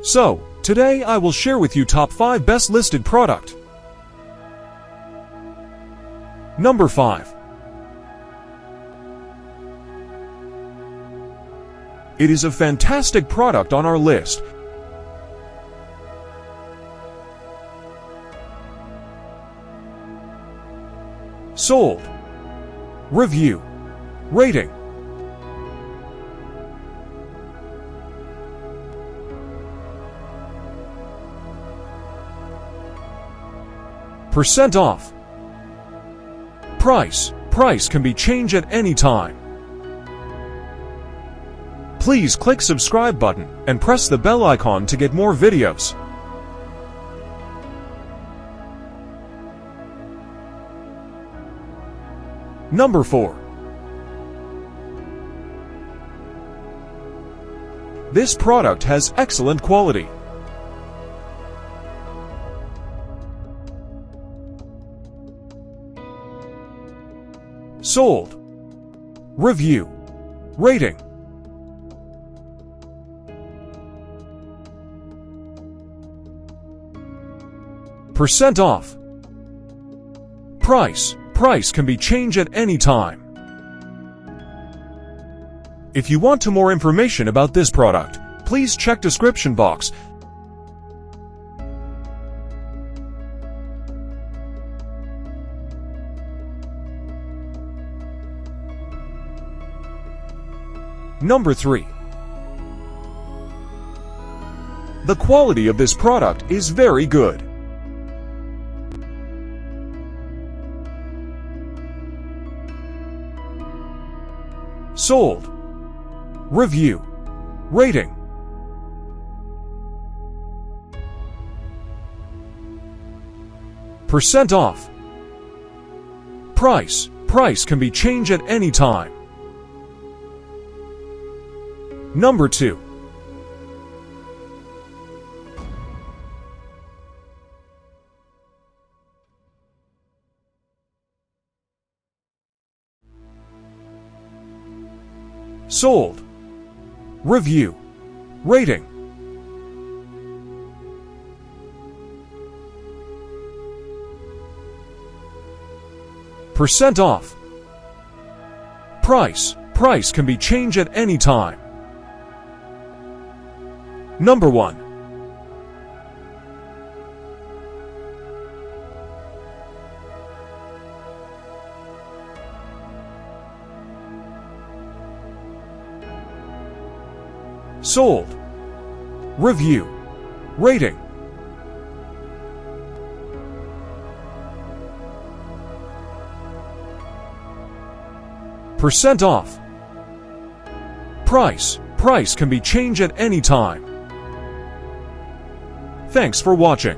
So, today I will share with you top 5 best listed product. Number 5. It is a fantastic product on our list. Sold. Review. Rating. Percent off. Price can be changed at any time. Please click subscribe button and press the bell icon to get more videos. Number 4. This product has excellent quality. Sold. Review. Rating. Percent off. Price can be changed at any time. If you want more information about this product, please check description box. Number 3. The quality of this product is very good. Sold. Review. Rating. Percent off. Price can be changed at any time. Number 2. Sold. Review. Rating. Percent off. Price can be changed at any time. Number 1. Sold. Review. Rating. Percent off. Price can be changed at any time. Thanks for watching.